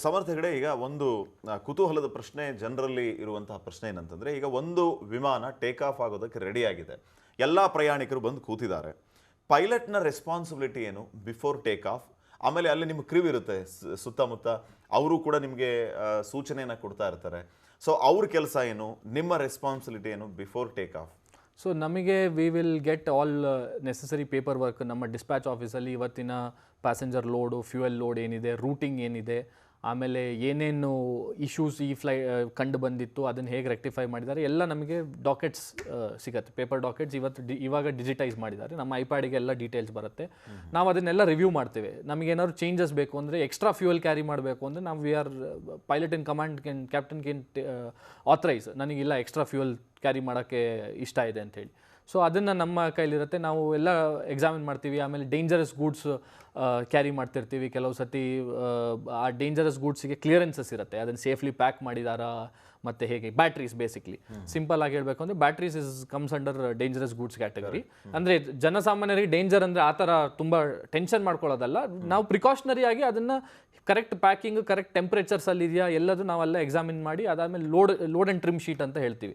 ಸಮರ್ಥ ಹೆಗಡೆ, ಈಗ ಒಂದು ಕುತೂಹಲದ ಪ್ರಶ್ನೆ ಜನರಲ್ಲಿ ಇರುವಂತಹ ಪ್ರಶ್ನೆ ಏನಂತಂದರೆ, ಈಗ ಒಂದು ವಿಮಾನ ಟೇಕ್ ಆಫ್ ಆಗೋದಕ್ಕೆ ರೆಡಿ ಆಗಿದೆ, ಎಲ್ಲ ಪ್ರಯಾಣಿಕರು ಬಂದು ಕೂತಿದ್ದಾರೆ. ಪೈಲಟ್ನ ರೆಸ್ಪಾನ್ಸಿಬಿಲಿಟಿ ಏನು ಬಿಫೋರ್ ಟೇಕ್ ಆಫ್? ಆಮೇಲೆ ಅಲ್ಲಿ ನಿಮ್ಮ ಕ್ರಿವ್ ಇರುತ್ತೆ ಸುತ್ತಮುತ್ತ, ಅವರು ಕೂಡ ನಿಮಗೆ ಸೂಚನೆಯನ್ನು ಕೊಡ್ತಾ ಇರ್ತಾರೆ. ಸೊ ಅವ್ರ ಕೆಲಸ ಏನು, ನಿಮ್ಮ ರೆಸ್ಪಾನ್ಸಿಬಿಲಿಟಿ ಏನು ಬಿಫೋರ್ ಟೇಕ್ ಆಫ್? ಸೊ ನಮಗೆ we will get all necessary paper work ನಮ್ಮ ಡಿಸ್ಪ್ಯಾಚ್ ಆಫೀಸಲ್ಲಿ. ಇವತ್ತಿನ ಪ್ಯಾಸೆಂಜರ್ ಲೋಡು, ಫ್ಯೂಯಲ್ ಲೋಡ್ ಏನಿದೆ, ರೂಟಿಂಗ್ ಏನಿದೆ, ಆಮೇಲೆ ಏನೇನು ಇಶ್ಯೂಸ್ ಈ ಕಂಡು ಬಂದಿತ್ತು, ಅದನ್ನು ಹೇಗೆ ರೆಕ್ಟಿಫೈ ಮಾಡಿದ್ದಾರೆ, ಎಲ್ಲ ನಮಗೆ ಡಾಕೆಟ್ಸ್ ಸಿಗುತ್ತೆ, ಪೇಪರ್ ಡಾಕೆಟ್ಸ್. ಇವಾಗ ಡಿಜಿಟೈಸ್ ಮಾಡಿದ್ದಾರೆ, ನಮ್ಮ ಐಪ್ಯಾಡಿಗೆ ಎಲ್ಲ ಡೀಟೇಲ್ಸ್ ಬರುತ್ತೆ. ನಾವು ಅದನ್ನೆಲ್ಲ ರಿವ್ಯೂ ಮಾಡ್ತೇವೆ. ನಮಗೇನಾದ್ರು ಚೇಂಜಸ್ ಬೇಕು ಅಂದರೆ, ಎಕ್ಸ್ಟ್ರಾ ಫ್ಯೂಯಲ್ ಕ್ಯಾರಿ ಮಾಡಬೇಕು ಅಂದರೆ, ನಾವು we are pilot in command captain Ken authorise, ನನಗಿಲ್ಲ ಎಕ್ಸ್ಟ್ರಾ ಫ್ಯೂಯಲ್ ಕ್ಯಾರಿ ಮಾಡೋಕ್ಕೆ ಇಷ್ಟ ಇದೆ ಅಂಥೇಳಿ. ಸೊ ಅದನ್ನು ನಮ್ಮ ಕೈಲಿರುತ್ತೆ, ನಾವು ಎಲ್ಲ ಎಕ್ಸಾಮಿನ್ ಮಾಡ್ತೀವಿ. ಆಮೇಲೆ ಡೇಂಜರಸ್ ಗೂಡ್ಸ್ ಕ್ಯಾರಿ ಮಾಡ್ತಿರ್ತೀವಿ. ಕೆಲವು ಸತಿ ಆ ಡೇಂಜರಸ್ ಗೂಡ್ಸಿಗೆ ಕ್ಲಿಯರೆನ್ಸಸ್ ಇರುತ್ತೆ, ಅದನ್ನು ಸೇಫ್ಲಿ ಪ್ಯಾಕ್ ಮಾಡಿದಾರಾ, ಮತ್ತು ಹೇಗೆ ಬ್ಯಾಟ್ರೀಸ್, ಬೇಸಿಕ್ಲಿ ಸಿಂಪಲ್ ಆಗಿ ಹೇಳಬೇಕು ಅಂದರೆ batteries comes under dangerous goods category. ಅಂದರೆ ಜನಸಾಮಾನ್ಯರಿಗೆ ಡೇಂಜರ್ ಅಂದರೆ ಆ ಥರ ತುಂಬ ಟೆನ್ಷನ್ ಮಾಡ್ಕೊಳ್ಳೋದಲ್ಲ, ನಾವು ಪ್ರಿಕಾಷನರಿ ಆಗಿ ಅದನ್ನು ಕರೆಕ್ಟ್ ಪ್ಯಾಕಿಂಗ್, ಕರೆಕ್ಟ್ ಟೆಂಪ್ರೇಚರ್ಸಲ್ಲಿ ಇದೆಯಾ ಎಲ್ಲದು ನಾವೆಲ್ಲ ಎಕ್ಸಾಮಿನ್ ಮಾಡಿ, ಅದಾದಮೇಲೆ ಲೋಡ್ ಆ್ಯಂಡ್ ಟ್ರಿಮ್ ಶೀಟ್ ಅಂತ ಹೇಳ್ತೀವಿ.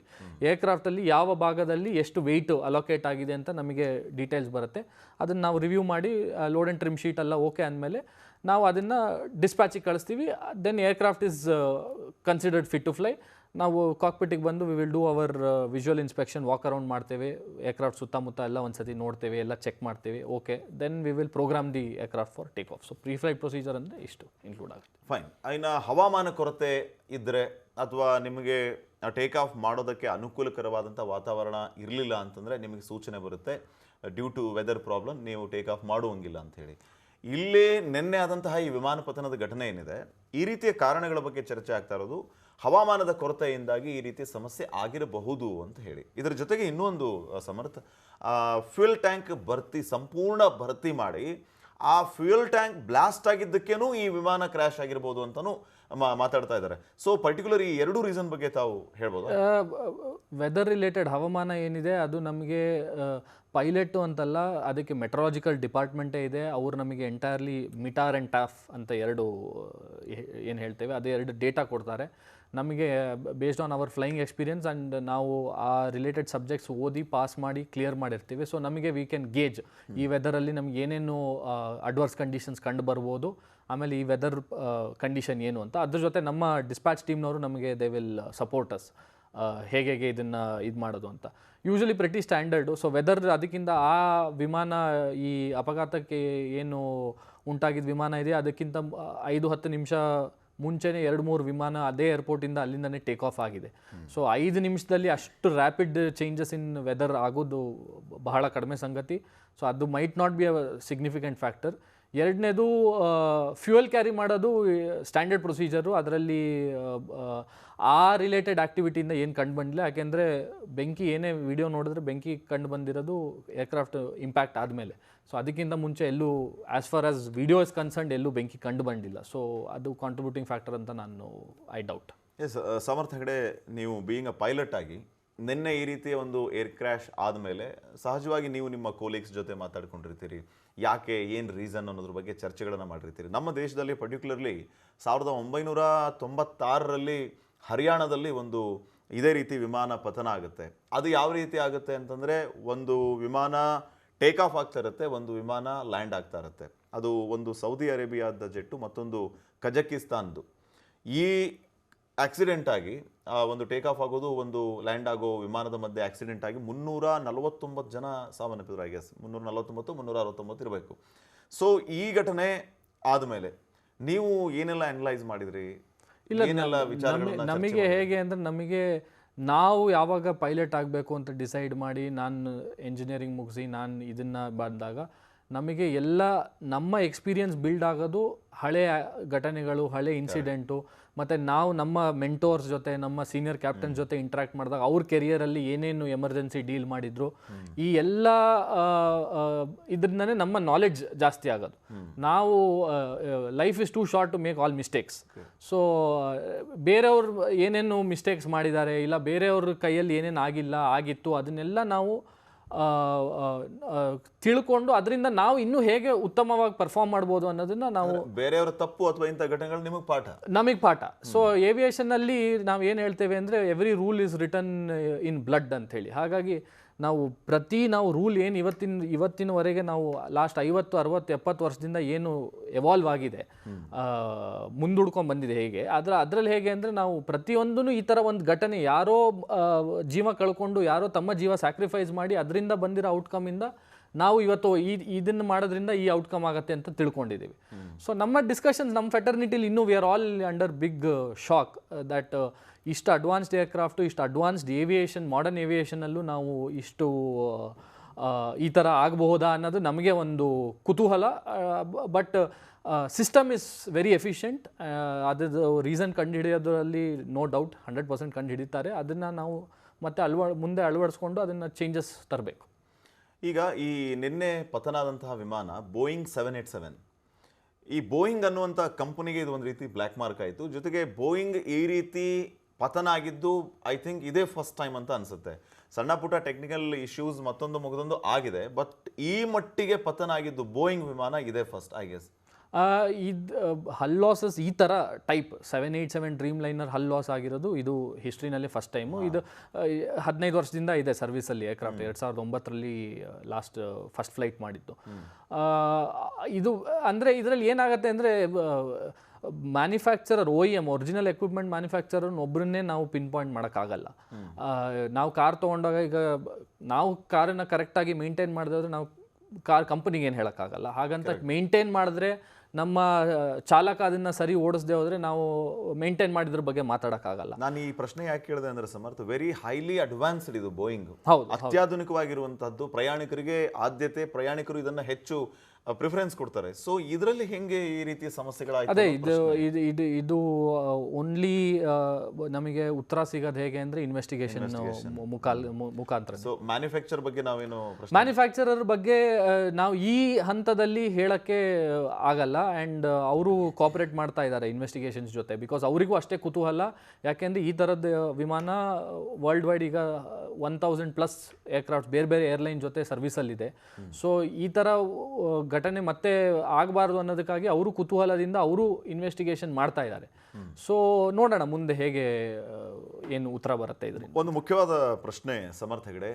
ಏರ್ಕ್ರಾಫ್ಟಲ್ಲಿ ಯಾವ ಭಾಗದಲ್ಲಿ ಎಷ್ಟು ವೆಯ್ಟ್ ಅಲೋಕೇಟ್ ಆಗಿದೆ ಅಂತ ನಮಗೆ ಡೀಟೇಲ್ಸ್ ಬರುತ್ತೆ. ಅದನ್ನು ನಾವು ರಿವ್ಯೂ ಮಾಡಿ ಲೋಡ್ ಆ್ಯಂಡ್ ಟ್ರಿಮ್ ಶೀಟ್ ಎಲ್ಲ ಓಕೆ ಅಂದಮೇಲೆ ನಾವು ಅದನ್ನು ಡಿಸ್ಪ್ಯಾಚಿಗೆ ಕಳಿಸ್ತೀವಿ. Then aircraft is considered fit to fly. ನಾವು ಕಾಕ್ಪಿಟಿಗೆ ಬಂದು we will do our visual inspection, walk around ಮಾಡ್ತೇವೆ, ಏರ್ಕ್ರಾಫ್ಟ್ ಸುತ್ತಮುತ್ತ ಎಲ್ಲ ಒಂದು ಸತಿ ನೋಡ್ತೇವೆ, ಎಲ್ಲ ಚೆಕ್ ಮಾಡ್ತೇವೆ. Okay, then we will program the aircraft for takeoff. So preflight procedure ಅಂದರೆ ಇಷ್ಟು ಇನ್ಕ್ಲೂಡ್ ಆಗುತ್ತೆ. ಫೈನ್. ಇನ್ನು ಹವಾಮಾನ ಕೊರತೆ ಇದ್ದರೆ ಅಥವಾ ನಿಮಗೆ ಟೇಕ್ ಆಫ್ ಮಾಡೋದಕ್ಕೆ ಅನುಕೂಲಕರವಾದಂಥ ವಾತಾವರಣ ಇರಲಿಲ್ಲ ಅಂತಂದರೆ ನಿಮಗೆ ಸೂಚನೆ ಬರುತ್ತೆ, ಡ್ಯೂ ಟು ವೆದರ್ ಪ್ರಾಬ್ಲಮ್ ನೀವು ಟೇಕ್ ಆಫ್ ಮಾಡುವಂಗಿಲ್ಲ ಅಂಥೇಳಿ. ಇಲ್ಲೇ ನಿನ್ನೆ ಆದಂತಹ ಈ ವಿಮಾನ ಪತನದ ಘಟನೆ ಏನಿದೆ, ಈ ರೀತಿಯ ಕಾರಣಗಳ ಬಗ್ಗೆ ಚರ್ಚೆ ಆಗ್ತಾ ಇರೋದು ಹವಾಮಾನದ ಕೊರತೆಯಿಂದಾಗಿ ಈ ರೀತಿಯ ಸಮಸ್ಯೆ ಆಗಿರಬಹುದು ಅಂತ ಹೇಳಿ. ಇದರ ಜೊತೆಗೆ ಇನ್ನೂ ಒಂದು ಸಮರ್ಥ, ಫ್ಯೂಯಲ್ ಟ್ಯಾಂಕ್ ಸಂಪೂರ್ಣ ಭರ್ತಿ ಮಾಡಿ ಆ ಫ್ಯೂಯಲ್ ಟ್ಯಾಂಕ್ ಬ್ಲಾಸ್ಟ್ ಆಗಿದ್ದಕ್ಕೇನೂ ಈ ವಿಮಾನ ಕ್ರ್ಯಾಶ್ ಆಗಿರ್ಬೋದು ಅಂತಲೂ ಮಾತಾಡ್ತಾ ಇದ್ದಾರೆ. ಸೊ ಪರ್ಟಿಕ್ಯುಲರ್ ಈ ಎರಡೂ ರೀಸನ್ ಬಗ್ಗೆ ತಾವು ಹೇಳ್ಬೋದು? ವೆದರ್ ರಿಲೇಟೆಡ್ ಹವಾಮಾನ ಏನಿದೆ ಅದು ನಮಗೆ ಪೈಲಟ್ಟು ಅಂತಲ್ಲ, ಅದಕ್ಕೆ ಮೆಟ್ರಾಲಜಿಕಲ್ ಡಿಪಾರ್ಟ್ಮೆಂಟೇ ಇದೆ. ಅವರು ನಮಗೆ ಎಂಟೈರ್ಲಿ ಮಿಟಾರ್ ಆ್ಯಂಡ್ ಟಾಫ್ ಅಂತ ಎರಡು ಏನು ಹೇಳ್ತೇವೆ, ಅದು ಎರಡು ಡೇಟಾ ಕೊಡ್ತಾರೆ ನಮಗೆ based on our flying experience. And ನಾವು ಆ ರಿಲೇಟೆಡ್ ಸಬ್ಜೆಕ್ಟ್ಸ್ ಓದಿ ಪಾಸ್ ಮಾಡಿ ಕ್ಲಿಯರ್ ಮಾಡಿರ್ತೀವಿ. ಸೊ ನಮಗೆ ವಿ ಕ್ಯಾನ್ ಗೇಜ್ ಈ ವೆದರಲ್ಲಿ ನಮ್ಗೆ ಏನೇನು ಅಡ್ವರ್ಸ್ ಕಂಡೀಷನ್ಸ್ ಕಂಡು ಬರ್ಬೋದು, ಆಮೇಲೆ ಈ ವೆದರ್ ಕಂಡೀಷನ್ ಏನು ಅಂತ. ಅದ್ರ ಜೊತೆ ನಮ್ಮ ಡಿಸ್ಪ್ಯಾಚ್ ಟೀಮ್ನವರು ನಮಗೆ ದೇ ವಿಲ್ ಸಪೋರ್ಟ್ ಅಸ್, ಹೇಗೆ ಇದು ಇದು ಮಾಡೋದು ಅಂತ. Usually pretty standard. So weather ಅದಕ್ಕಿಂತ ಆ ವಿಮಾನ ಈ ಅಪಘಾತಕ್ಕೆ ಏನು ಉಂಟಾಗಿದ್ದ ವಿಮಾನ ಇದೆ ಅದಕ್ಕಿಂತ 5-10 ನಿಮಿಷ ಮುಂಚೆನೇ 2-3 ವಿಮಾನ ಅದೇ ಏರ್ಪೋರ್ಟಿಂದ ಅಲ್ಲಿಂದನೇ ಟೇಕ್ ಆಫ್ ಆಗಿದೆ. ಸೊ 5 ನಿಮಿಷದಲ್ಲಿ ಅಷ್ಟು ರ್ಯಾಪಿಡ್ ಚೇಂಜಸ್ ಇನ್ ವೆದರ್ ಆಗೋದು ಬಹಳ ಕಡಿಮೆ ಸಂಗತಿ. ಸೊ ಅದು might not be a significant factor. ಎರಡನೇದು, ಫ್ಯೂಯಲ್ ಕ್ಯಾರಿ ಮಾಡೋದು ಸ್ಟ್ಯಾಂಡರ್ಡ್ ಪ್ರೊಸೀಜರು. ಅದರಲ್ಲಿ ಆ ರಿಲೇಟೆಡ್ ಆ್ಯಕ್ಟಿವಿಟಿಯಿಂದ ಏನು ಕಂಡು ಬಂದಿಲ್ಲ. ಯಾಕೆಂದರೆ ಬೆಂಕಿ ಏನೇ ವಿಡಿಯೋ ನೋಡಿದ್ರೆ ಬೆಂಕಿ ಕಂಡು ಬಂದಿರೋದು ಏರ್ಕ್ರಾಫ್ಟ್ ಇಂಪ್ಯಾಕ್ಟ್ ಆದಮೇಲೆ. ಸೊ ಅದಕ್ಕಿಂತ ಮುಂಚೆ ಎಲ್ಲೂ as far as video is concerned ಎಲ್ಲೂ ಬೆಂಕಿ ಕಂಡು ಬಂದಿಲ್ಲ. ಸೊ ಅದು ಕಾಂಟ್ರಿಬ್ಯೂಟಿಂಗ್ ಫ್ಯಾಕ್ಟರ್ ಅಂತ ನಾನು ಐ ಡೌಟ್. ಎಸ್ ಸಮರ್ಥ ಹೆಗಡೆ, ನೀವು ಬೀಯಿಂಗ್ ಅ ಪೈಲಟ್ ಆಗಿ ನಿನ್ನೆ ಈ ರೀತಿಯ ಒಂದು ಏರ್ ಕ್ರ್ಯಾಶ್ ಆದಮೇಲೆ ಸಹಜವಾಗಿ ನೀವು ನಿಮ್ಮ ಕೋಲೀಗ್ಸ್ ಜೊತೆ ಮಾತಾಡ್ಕೊಂಡಿರ್ತೀರಿ, ಯಾಕೆ ಏನು ರೀಸನ್ ಅನ್ನೋದ್ರ ಬಗ್ಗೆ ಚರ್ಚೆಗಳನ್ನು ಮಾಡಿರ್ತೀರಿ. ನಮ್ಮ ದೇಶದಲ್ಲಿ ಪರ್ಟಿಕ್ಯುಲರ್ಲಿ 1996ರಲ್ಲಿ ಹರಿಯಾಣದಲ್ಲಿ ಒಂದು ಇದೇ ರೀತಿ ವಿಮಾನ ಪತನ ಆಗುತ್ತೆ. ಅದು ಯಾವ ರೀತಿ ಆಗುತ್ತೆ ಅಂತಂದರೆ, ಒಂದು ವಿಮಾನ ಟೇಕ್ ಆಫ್ ಆಗ್ತಾ ಇರುತ್ತೆ, ಒಂದು ವಿಮಾನ ಲ್ಯಾಂಡ್ ಆಗ್ತಾ ಇರುತ್ತೆ. ಅದು ಒಂದು ಸೌದಿ ಅರೇಬಿಯಾದ ಜೆಟ್ಟು, ಮತ್ತೊಂದು ಕಜಕಿಸ್ತಾನ್ದು. ಈ ಆಕ್ಸಿಡೆಂಟ್ ಆಗಿ ಒಂದು ಟೇಕ್ ಆಫ್ ಆಗೋದು, ಒಂದು ಲ್ಯಾಂಡ್ ಆಗೋ ವಿಮಾನದ ಮಧ್ಯೆ ಆಕ್ಸಿಡೆಂಟ್ ಆಗಿ 349 ಜನ ಸಾವನ್ನಪ್ಪಿದ್ರು. ಐ ಗೆಸ್ 349-369 ಇರಬೇಕು. ಸೊ ಈ ಘಟನೆ ಆದಮೇಲೆ ನೀವು ಏನೆಲ್ಲ ಅನಲೈಸ್ ಮಾಡಿದ್ರಿ? ಏನೆಲ್ಲ ವಿಚಾರಗಳನ್ನ ನಮಗೆ ಹೇಗೆ ಅಂದರೆ, ನಮಗೆ ನಾವು ಯಾವಾಗ ಪೈಲಟ್ ಆಗಬೇಕು ಅಂತ ಡಿಸೈಡ್ ಮಾಡಿ ನಾನು ಎಂಜಿನಿಯರಿಂಗ್ ಮುಗಿಸಿ ನಾನು ಇದನ್ನು ಬಂದಾಗ ನಮಗೆ ಎಲ್ಲ ನಮ್ಮ ಎಕ್ಸ್ಪೀರಿಯನ್ಸ್ ಬಿಲ್ಡ್ ಆಗೋದು ಹಳೆ ಘಟನೆಗಳು, ಹಳೆ ಇನ್ಸಿಡೆಂಟು, ಮತ್ತು ನಾವು ನಮ್ಮ ಮೆಂಟೋರ್ಸ್ ಜೊತೆ, ನಮ್ಮ ಸೀನಿಯರ್ ಕ್ಯಾಪ್ಟನ್ ಜೊತೆ ಇಂಟ್ರ್ಯಾಕ್ಟ್ ಮಾಡಿದಾಗ ಅವ್ರ ಕೆರಿಯರಲ್ಲಿ ಏನೇನು ಎಮರ್ಜೆನ್ಸಿ ಡೀಲ್ ಮಾಡಿದ್ರು, ಈ ಎಲ್ಲ ಇದರಿಂದನೇ ನಮ್ಮ ನಾಲೆಡ್ಜ್ ಜಾಸ್ತಿ ಆಗೋದು. ನಾವು life is too short to make all mistakes. So ಬೇರೆಯವ್ರು ಏನೇನು ಮಿಸ್ಟೇಕ್ಸ್ ಮಾಡಿದ್ದಾರೆ, ಇಲ್ಲ ಬೇರೆಯವ್ರ ಕೈಯಲ್ಲಿ ಏನೇನು ಆಗಿತ್ತು ಅದನ್ನೆಲ್ಲ ನಾವು ತಿಳ್ಕೊಂಡು ಅದರಿಂದ ನಾವು ಇನ್ನೂ ಹೇಗೆ ಉತ್ತಮವಾಗಿ ಪರ್ಫಾರ್ಮ್ ಮಾಡ್ಬೋದು ಅನ್ನೋದನ್ನ ನಾವು ಬೇರೆಯವರ ತಪ್ಪು ಅಥವಾ ಇಂಥ ಘಟನೆಗಳು ನಮಗೆ ಪಾಠ. ಸೊ ಏವಿಯೇಷನಲ್ಲಿ ನಾವು ಏನು ಹೇಳ್ತೇವೆ ಅಂದರೆ every rule is written in blood ಅಂತ ಹೇಳಿ. ಹಾಗಾಗಿ ನಾವು ರೂಲ್ ಏನು ಇವತ್ತಿನವರೆಗೆ ನಾವು ಲಾಸ್ಟ್ 50, 60, 70 ವರ್ಷದಿಂದ ಏನು ಎವಾಲ್ವ್ ಆಗಿದೆ, ಮುಂದೂಡ್ಕೊಂಡು ಬಂದಿದೆ ಹೇಗೆ, ಅದರಲ್ಲಿ ಹೇಗೆ ಅಂದರೆ ನಾವು ಪ್ರತಿಯೊಂದೂ ಈ ಥರ ಒಂದು ಘಟನೆ ಯಾರೋ ಜೀವ ಕಳ್ಕೊಂಡು ಯಾರೋ ತಮ್ಮ ಜೀವ ಸ್ಯಾಕ್ರಿಫೈಸ್ ಮಾಡಿ ಅದರಿಂದ ಬಂದಿರೋ ಔಟ್ಕಮಿಂದ ನಾವು ಇವತ್ತು ಇದನ್ನು ಮಾಡೋದ್ರಿಂದ ಈ ಔಟ್ಕಮ್ ಆಗುತ್ತೆ ಅಂತ ತಿಳ್ಕೊಂಡಿದ್ದೀವಿ. ಸೊ ನಮ್ಮ ಡಿಸ್ಕಷನ್ಸ್ ನಮ್ಮ ಫೆಟರ್ನಿಟಿಲಿ ಇನ್ನೂ we are all under big shock that ಇಷ್ಟು ಅಡ್ವಾನ್ಸ್ಡ್ ಏರ್ಕ್ರಾಫ್ಟು, ಇಷ್ಟು ಅಡ್ವಾನ್ಸ್ಡ್ ಏವಿಯೇಷನ್, ಮಾಡರ್ನ್ ಏವಿಯೇಷನಲ್ಲೂ ನಾವು ಇಷ್ಟು ಈ ಥರ ಆಗಬಹುದಾ ಅನ್ನೋದು ನಮಗೆ ಒಂದು ಕುತೂಹಲ. But system is very efficient. ಅದ್ರದ್ದು ರೀಸನ್ ಕಂಡುಹಿಡಿಯೋದ್ರಲ್ಲಿ ನೋ ಡೌಟ್ 100% ಕಂಡುಹಿಡಿತಾರೆ. ಅದನ್ನು ನಾವು ಮತ್ತೆ ಮುಂದೆ ಅಳವಡಿಸ್ಕೊಂಡು ಅದನ್ನು ಚೇಂಜಸ್ ತರಬೇಕು. ಈಗ ಈ ನಿನ್ನೆ ಪತನ ಆದಂತಹ ವಿಮಾನ ಬೋಯಿಂಗ್ 787, ಈ ಬೋಯಿಂಗ್ ಅನ್ನುವಂಥ ಕಂಪನಿಗೆ ಇದು ಒಂದು ರೀತಿ ಬ್ಲ್ಯಾಕ್ ಮಾರ್ಕ್ ಆಯಿತು. ಜೊತೆಗೆ ಬೋಯಿಂಗ್ ಈ ರೀತಿ ಪತನ ಆಗಿದ್ದು ಐ ಥಿಂಕ್ ಇದೇ ಫಸ್ಟ್ ಟೈಮ್ ಅಂತ ಅನಿಸುತ್ತೆ. ಸಣ್ಣ ಪುಟ್ಟ ಟೆಕ್ನಿಕಲ್ ಇಶ್ಯೂಸ್ ಮತ್ತೊಂದು ಆಗಿದೆ, ಬಟ್ ಈ ಮಟ್ಟಿಗೆ ಪತನ ಆಗಿದ್ದು ಬೋಯಿಂಗ್ ವಿಮಾನ ಇದೇ first I guess. Hull losses ಈ ಥರ type 787 Dreamliner hull loss ಆಗಿರೋದು ಇದು ಹಿಸ್ಟ್ರಿನಲ್ಲೇ ಫಸ್ಟ್ ಟೈಮು. ಇದು 15 ವರ್ಷದಿಂದ ಇದೆ ಸರ್ವಿಸಲ್ಲಿ ಏರ್ಕ್ರಾಫ್ಟ್. 2009ರಲ್ಲಿ ಲಾಸ್ಟ್ ಫಸ್ಟ್ ಫ್ಲೈಟ್ ಮಾಡಿದ್ದು. ಇದು ಅಂದರೆ ಇದರಲ್ಲಿ ಏನಾಗುತ್ತೆ ಅಂದರೆ manufacturer OEM original equipment manufacturer ಒಬ್ಬರನ್ನೇ ನಾವು ಪಿನ್ ಪಾಯಿಂಟ್ ಮಾಡೋಕ್ಕಾಗಲ್ಲ. ನಾವು ಕಾರ್ ತೊಗೊಂಡಾಗ ಈಗ ನಾವು ಕಾರನ್ನು ಕರೆಕ್ಟಾಗಿ ಮೇಂಟೈನ್ ಮಾಡಿದ್ರೆ ನಾವು ಕಾರ್ ಕಂಪನಿಗೆ ಏನು ಹೇಳೋಕ್ಕಾಗಲ್ಲ. ಹಾಗಂತ ಮೇಂಟೈನ್ ಮಾಡಿದ್ರೆ ನಮ್ಮ ಚಾಲಕ ಅದನ್ನು ಸರಿ ಓಡಿಸದೆ ಹೋದರೆ ನಾವು ಮೇಂಟೈನ್ ಮಾಡಿದ್ರ ಬಗ್ಗೆ ಮಾತಾಡೋಕ್ಕಾಗಲ್ಲ. ನಾನು ಈ ಪ್ರಶ್ನೆ ಯಾಕೆ ಕೇಳಿದೆ ಅಂದರೆ ಸಮರ್ಥ, ವೆರಿ ಹೈಲಿ ಅಡ್ವಾನ್ಸ್ಡ್ ಇದು ಬೋಯಿಂಗ್. ಹೌದು, ಅತ್ಯಾಧುನಿಕವಾಗಿರುವಂತಹದ್ದು, ಪ್ರಯಾಣಿಕರಿಗೆ ಆದ್ಯತೆ, ಪ್ರಯಾಣಿಕರು ಇದನ್ನು ಹೆಚ್ಚು ಪ್ರಿಫರೆನ್ಸ್ ಕೊಡ್ತಾರೆ. ಸೊ ಇದರಲ್ಲಿ ಹೆಂಗೆ ಈ ರೀತಿಯ ಸಮಸ್ಯೆಗಳಾಯ್ತು? ಅದೇ ಇದು ಓನ್ಲಿ ನಮಗೆ ಉತ್ತರ ಸಿಗೋದು ಹೇಗೆ ಅಂದರೆ ಇನ್ವೆಸ್ಟಿಗೇಷನ್ ಮುಖಾಂತರ. ಸೊ ಮ್ಯಾನುಫ್ಯಾಕ್ಚರ್ ಬಗ್ಗೆ ನಾವೇನು ಮ್ಯಾನುಫ್ಯಾಕ್ಚರರ್ ಬಗ್ಗೆ ನಾವು ಈ ಹಂತದಲ್ಲಿ ಹೇಳಕ್ಕೆ ಆಗಲ್ಲ. ಆ್ಯಂಡ್ ಅವರು ಕೋಆಪರೇಟ್ ಮಾಡ್ತಾ ಇದ್ದಾರೆ ಇನ್ವೆಸ್ಟಿಗೇಷನ್ಸ್ ಜೊತೆ, ಬಿಕಾಸ್ ಅವರಿಗೂ ಅಷ್ಟೇ ಕುತೂಹಲ. ಯಾಕೆಂದರೆ ಈ ಥರದ ವಿಮಾನ ವರ್ಲ್ಡ್ ವೈಡ್ ಈಗ 1000+ ಏರ್ಕ್ರಾಫ್ಟ್ ಬೇರೆ ಬೇರೆ ಏರ್ಲೈನ್ ಜೊತೆ ಸರ್ವಿಸಲ್ಲಿದೆ. ಸೊ ಈ ಥರ ಘಟನೆ ಮತ್ತೆ ಆಗಬಾರ್ದು ಅನ್ನೋದಕ್ಕಾಗಿ ಅವರು ಕುತೂಹಲದಿಂದ ಅವರು ಇನ್ವೆಸ್ಟಿಗೇಷನ್ ಮಾಡ್ತಾ ಇದ್ದಾರೆ. ಸೊ ನೋಡೋಣ ಮುಂದೆ ಹೇಗೆ ಏನು ಉತ್ತರ ಬರುತ್ತೆ. ಇದರಿಂದ ಒಂದು ಮುಖ್ಯವಾದ ಪ್ರಶ್ನೆ ಸಮರ್ಥ ಹೆಗಡೆ,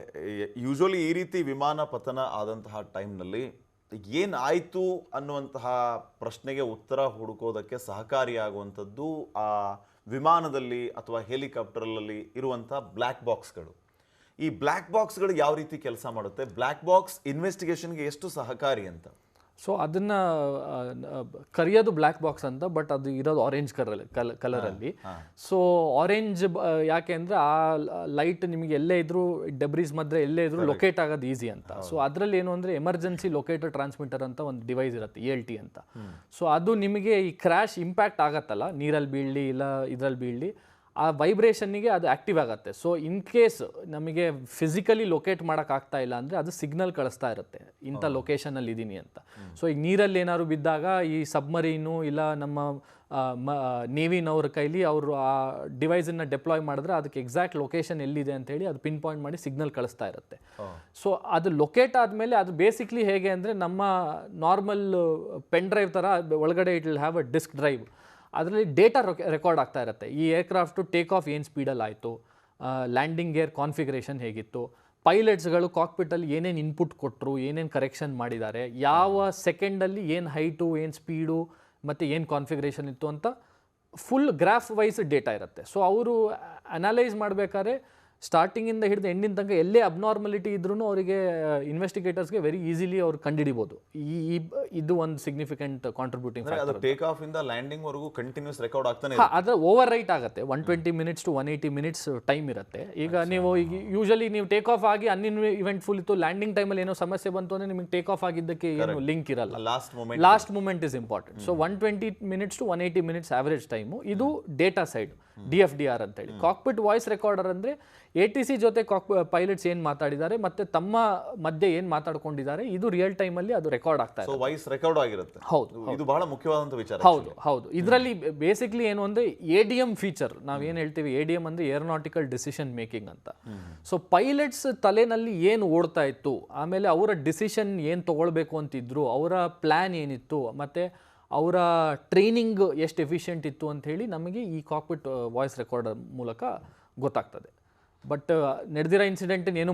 ಯೂಶುವಲಿ ಈ ರೀತಿ ವಿಮಾನ ಪತನ ಆದಂತಹ ಟೈಮ್ನಲ್ಲಿ ಏನಾಯಿತು ಅನ್ನುವಂತಹ ಪ್ರಶ್ನೆಗೆ ಉತ್ತರ ಹುಡುಕೋದಕ್ಕೆ ಸಹಕಾರಿಯಾಗುವಂಥದ್ದು ಆ ವಿಮಾನದಲ್ಲಿ ಅಥವಾ ಹೆಲಿಕಾಪ್ಟರಲ್ಲಿ ಇರುವಂಥ ಬ್ಲ್ಯಾಕ್ ಬಾಕ್ಸ್ಗಳು. ಈ ಬ್ಲ್ಯಾಕ್ ಬಾಕ್ಸ್ಗಳು ಯಾವ ರೀತಿ ಕೆಲಸ ಮಾಡುತ್ತೆ, ಬ್ಲ್ಯಾಕ್ ಬಾಕ್ಸ್ ಇನ್ವೆಸ್ಟಿಗೇಷನ್ಗೆ ಎಷ್ಟು ಸಹಕಾರಿ ಅಂತ? ಸೊ ಅದನ್ನು ಕರೆಯೋದು ಬ್ಲ್ಯಾಕ್ ಬಾಕ್ಸ್ ಅಂತ, ಬಟ್ ಅದು ಇರೋದು ಆರೆಂಜ್ ಕಲರಲ್ಲಿ. ಸೊ ಆರೆಂಜ್ ಯಾಕೆ ಅಂದರೆ ಆ ಲೈಟ್ ನಿಮಗೆ ಎಲ್ಲೇ ಇದ್ರೂ ಡೆಬ್ರೀಸ್ ಮಧ್ಯೆ ಎಲ್ಲೇ ಇದ್ರೂ ಲೊಕೇಟ್ ಆಗೋದು ಈಸಿ ಅಂತ. ಸೊ ಅದರಲ್ಲಿ ಏನು ಅಂದರೆ ಎಮರ್ಜೆನ್ಸಿ ಲೊಕೇಟರ್ ಟ್ರಾನ್ಸ್ಮಿಟರ್ ಅಂತ ಒಂದು ಡಿವೈಸ್ ಇರುತ್ತೆ, ELT ಅಂತ. ಸೊ ಅದು ನಿಮಗೆ ಈ ಕ್ರ್ಯಾಶ್ ಇಂಪ್ಯಾಕ್ಟ್ ಆಗತ್ತಲ್ಲ, ನೀರಲ್ಲಿ ಬೀಳಲಿ ಇಲ್ಲ ಇದರಲ್ಲಿ ಬೀಳಲಿ, ಆ ವೈಬ್ರೇಷನ್ನಿಗೆ ಅದು ಆ್ಯಕ್ಟಿವ್ ಆಗುತ್ತೆ. ಸೊ ಇನ್ ಕೇಸ್ ನಮಗೆ ಫಿಸಿಕಲಿ ಲೊಕೇಟ್ ಮಾಡೋಕ್ಕಾಗ್ತಾ ಇಲ್ಲ ಅಂದರೆ ಅದು ಸಿಗ್ನಲ್ ಕಳಿಸ್ತಾ ಇರುತ್ತೆ, ಇಂಥ ಲೊಕೇಶನಲ್ಲಿ ಇದ್ದೀನಿ ಅಂತ. ಸೊ ಈಗ ನೀರಲ್ಲಿ ಏನಾದ್ರು ಬಿದ್ದಾಗ ಈ ಸಬ್ಮರೀನು ಇಲ್ಲ ನಮ್ಮ ನೇವಿನವ್ರ ಕೈಲಿ ಅವರು ಆ ಡಿವೈಸನ್ನು ಡೆಪ್ಲಾಯ್ ಮಾಡಿದ್ರೆ ಅದಕ್ಕೆ ಎಕ್ಸಾಕ್ಟ್ ಲೊಕೇಶನ್ ಎಲ್ಲಿದೆ ಅಂತೇಳಿ ಅದು ಪಿನ್ ಪಾಯಿಂಟ್ ಮಾಡಿ ಸಿಗ್ನಲ್ ಕಳಿಸ್ತಾ ಇರುತ್ತೆ. ಸೊ ಅದು ಲೊಕೇಟ್ ಆದಮೇಲೆ ಅದು ಬೇಸಿಕ್ಲಿ ಹೇಗೆ ಅಂದರೆ ನಮ್ಮ ನಾರ್ಮಲ್ ಪೆನ್ ಡ್ರೈವ್ ಥರ ಒಳಗಡೆ it will have a disk drive. ಅದರಲ್ಲಿ ಡೇಟಾ ರೆಕಾರ್ಡ್ ಆಗ್ತಾ ಇರುತ್ತೆ. ಈ ಏರ್ಕ್ರಾಫ್ಟು ಟೇಕ್ ಆಫ್ ಏನು ಸ್ಪೀಡಲ್ಲಿ ಆಯಿತು, ಲ್ಯಾಂಡಿಂಗ್ ಗೇರ್ ಕಾನ್ಫಿಗರೇಷನ್ ಹೇಗಿತ್ತು, ಪೈಲಟ್ಸ್ಗಳು ಕಾಕ್ಪಿಟಲ್ಲಿ ಏನೇನು ಇನ್ಪುಟ್ ಕೊಟ್ಟರು, ಏನೇನು ಕರೆಕ್ಷನ್ ಮಾಡಿದ್ದಾರೆ, ಯಾವ ಸೆಕೆಂಡಲ್ಲಿ ಏನು ಹೈಟು, ಏನು ಸ್ಪೀಡು ಮತ್ತು ಏನು ಕಾನ್ಫಿಗರೇಷನ್ ಇತ್ತು ಅಂತ ಫುಲ್ ಗ್ರಾಫ್ ವೈಸ್ ಡೇಟಾ ಇರುತ್ತೆ. ಸೊ ಅವರು ಅನಲೈಸ್ ಮಾಡಬೇಕಾದ್ರೆ ಸ್ಟಾರ್ಟಿಂಗಿಂದ ಹಿಡಿದು ಎಂಡಿನ ತನಕ ಎಲ್ಲೇ ಅಬ್ನಾರ್ಮಲಿಟಿ ಇದ್ರೂ ಅವರಿಗೆ ಇನ್ವೆಸ್ಟಿಗೇಟರ್ಸ್ಗೆ ವೆರಿ ಈಸಿಲಿ ಅವ್ರು ಕಂಡುಹಿಡಿಬೋದು. ಇದು ಒಂದು significant contributing factor. Take off ಇಂದ ಲ್ಯಾಂಡಿಂಗ್ ವರೆಗೂ ಕಂಟಿನ್ಯೂಸ್ ರೆಕಾರ್ಡ್ ಆಗ್ತಾನೆ ಅದರ ಓವರ್ ರೈಟ್ ಆಗುತ್ತೆ. 120 minutes to 180 minutes ಟೈಮ್ ಇರುತ್ತೆ. ಈಗ ನೀವು ಯೂಶಲಿ ನೀವು ಟೇಕ್ ಆಫ್ ಆಗಿ ಇವೆಂಟ್ಫುಲ್ ಇತ್ತು, ಲ್ಯಾಂಡಿಂಗ್ ಟೈಮಲ್ಲಿ ಏನೋ ಸಮಸ್ಯೆ ಬಂತು ಅಂದರೆ ನಿಮಗೆ ಟೇಕ್ ಆಫ್ ಆಗಿದ್ದಕ್ಕೆ ಏನು ಲಿಂಕ್ ಇರಲ್ಲ. Last moment is important. So 120 minutes to 180 minutes average time. ಇದು ಡೇಟಾ ಸೈಡ್ DFDR ಅಂತೇಳಿ. ಕಾಕ್ಪಿಟ್ ವಾಯ್ಸ್ ರೆಕಾರ್ಡರ್ ಅಂದರೆ ATC ಜೊತೆ ಪೈಲಟ್ಸ್ ಏನು ಮಾತಾಡಿದ್ದಾರೆ ಮತ್ತು ತಮ್ಮ ಮಧ್ಯೆ ಏನು ಮಾತಾಡ್ಕೊಂಡಿದ್ದಾರೆ ಇದು ರಿಯಲ್ ಟೈಮಲ್ಲಿ ಅದು ರೆಕಾರ್ಡ್ ಆಗ್ತಾ ಇದೆ. ಸೊ ವಾಯ್ಸ್ ರೆಕಾರ್ಡ್ ಆಗಿರುತ್ತೆ. ಹೌದು, ಇದು ಬಹಳ ಮುಖ್ಯವಾದಂಥ ವಿಚಾರ. ಹೌದು. ಇದರಲ್ಲಿ ಬೇಸಿಕ್ಲಿ ಏನು ಅಂದರೆ ADM ಫೀಚರ್, ನಾವೇನು ಹೇಳ್ತೀವಿ ADM ಅಂದರೆ ಏರೋನಾಟಿಕಲ್ ಡಿಸಿಷನ್ ಮೇಕಿಂಗ್ ಅಂತ. ಸೊ ಪೈಲಟ್ಸ್ ತಲೆನಲ್ಲಿ ಏನು ಓಡ್ತಾ ಇತ್ತು, ಆಮೇಲೆ ಅವರ ಡಿಸಿಷನ್ ಏನು ತೊಗೊಳ್ಬೇಕು ಅಂತಿದ್ರು, ಅವರ ಪ್ಲ್ಯಾನ್ ಏನಿತ್ತು, ಮತ್ತು ಅವರ ಟ್ರೈನಿಂಗ್ ಎಷ್ಟು ಎಫಿಷಿಯೆಂಟ್ ಇತ್ತು ಅಂತ ಹೇಳಿ ನಮಗೆ ಈ ಕಾಕ್ಪಿಟ್ ವಾಯ್ಸ್ ರೆಕಾರ್ಡರ್ ಮೂಲಕ ಗೊತ್ತಾಗ್ತದೆ. ಬಟ್ ನಡೆದಿರೋ ಆಕ್ಸಿಡೆಂಟ್ ಏನು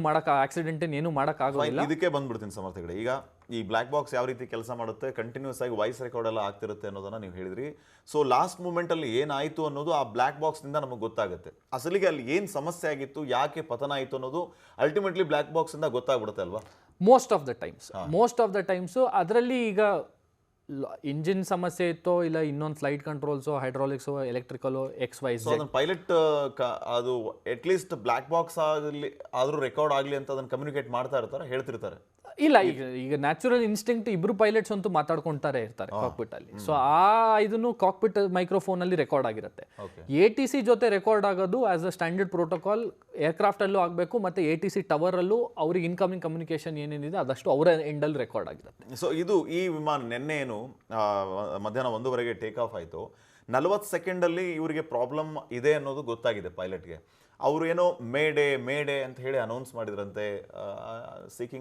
ಮಾಡೋಕ್ಕಾಗೋದಿಲ್ಲ. ಇದಕ್ಕೆ ಬಂದ್ಬಿಡ್ತೀನಿ ಸಮರ್ಥಗಳೇ. ಈಗ ಈ ಬ್ಲ್ಯಾಕ್ ಬಾಕ್ಸ್ ಯಾವ ರೀತಿ ಕೆಲಸ ಮಾಡುತ್ತೆ, ಕಂಟಿನ್ಯೂಸ್ ಆಗಿ ವಾಯ್ಸ್ ರೆಕಾರ್ಡ್ ಎಲ್ಲ ಆಗ್ತಿರುತ್ತೆ ಅನ್ನೋದನ್ನ ನೀವು ಹೇಳಿದ್ರಿ. ಸೊ ಲಾಸ್ಟ್ ಮೂಮೆಂಟಲ್ಲಿ ಏನಾಯಿತು ಅನ್ನೋದು ಆ ಬ್ಲ್ಯಾಕ್ ಬಾಕ್ಸ್ನಿಂದ ನಮಗೆ ಗೊತ್ತಾಗುತ್ತೆ. ಅಸಲಿಗೆ ಅಲ್ಲಿ ಏನು ಸಮಸ್ಯೆ ಆಗಿತ್ತು, ಯಾಕೆ ಪತನ ಆಯಿತು ಅನ್ನೋದು ಅಲ್ಟಿಮೇಟ್ಲಿ ಬ್ಲ್ಯಾಕ್ ಬಾಕ್ಸಿಂದ ಗೊತ್ತಾಗ್ಬಿಡುತ್ತೆ ಅಲ್ವಾ? ಮೋಸ್ಟ್ ಆಫ್ ದ ಟೈಮ್ಸು ಅದರಲ್ಲಿ ಈಗ ಇಂಜಿನ್ ಸಮಸ್ಯೆ ಇತ್ತೋ ಇಲ್ಲ ಇನ್ನೊಂದು ಫ್ಲೈಟ್ ಕಂಟ್ರೋಲ್ಸೋ ಹೈಡ್ರಾಲಿಕ್ಸೋ ಎಲೆಕ್ಟ್ರಿಕಲೋ XYZ. ಅದನ್ನ ಪೈಲಟ್ ಅದು ಅಟ್ ಲೀಸ್ಟ್ ಬ್ಲ್ಯಾಕ್ ಬಾಕ್ಸ್ ಆಗಲಿ ಆದರೂ ರೆಕಾರ್ಡ್ ಆಗಲಿ ಅಂತ ಅದನ್ನು ಕಮ್ಯುನಿಕೇಟ್ ಮಾಡ್ತಾ ಇರ್ತಾರೆ, ಹೇಳ್ತಿರ್ತಾರೆ. ಇಲ್ಲ, ಈಗ ನ್ಯಾಚುರಲ್ ಇನ್ಸ್ಟಿಂಕ್ಟ್ ಇಬ್ರು ಪೈಲಟ್ಸ್ ಅಂತೂ ಮಾತಾಡ್ಕೊಂತಾರೆ ಇರ್ತಾರೆ ಕಾಕ್ಪಿಟ್ ಅಲ್ಲಿ. ಸೊ ಇದನ್ನು ಕಾಕ್ಪಿಟ್ ಮೈಕ್ರೋಫೋನ್ ಅಲ್ಲಿ ರೆಕಾರ್ಡ್ ಆಗಿರುತ್ತೆ. ATC ಜೊತೆ ರೆಕಾರ್ಡ್ ಆಗೋದು as a standard protocol aircraft ಅಲ್ಲೂ ಆಗಬೇಕು, ಮತ್ತೆ ATC ಟವರ್ ಅಲ್ಲೂ ಅವ್ರಿಗೆ ಇನ್ಕಮಿಂಗ್ ಕಮ್ಯುನಿಕೇಶನ್ ಏನೇನಿದೆ ಅದಷ್ಟು ಅವರ ಎಂಡಲ್ಲಿ ರೆಕಾರ್ಡ್ ಆಗಿರುತ್ತೆ. ಸೊ ಇದು ಈ ವಿಮಾನ ನಿನ್ನೆ ಏನು ಮಧ್ಯಾಹ್ನ 1:00 ಟೇಕ್ ಆಫ್ ಆಯಿತು. 40 ಸೆಕೆಂಡಲ್ಲಿ ಇವರಿಗೆ ಪ್ರಾಬ್ಲಮ್ ಇದೆ ಅನ್ನೋದು ಗೊತ್ತಾಗಿದೆ ಪೈಲಟ್ಗೆ. ಅವರು ಏನೋ ಮೇಡೆ ಅಂತ ಹೇಳಿ ಅನೌನ್ಸ್ ಮಾಡಿದ್ರಂತೆ, ಸೀಕಿಂಗ್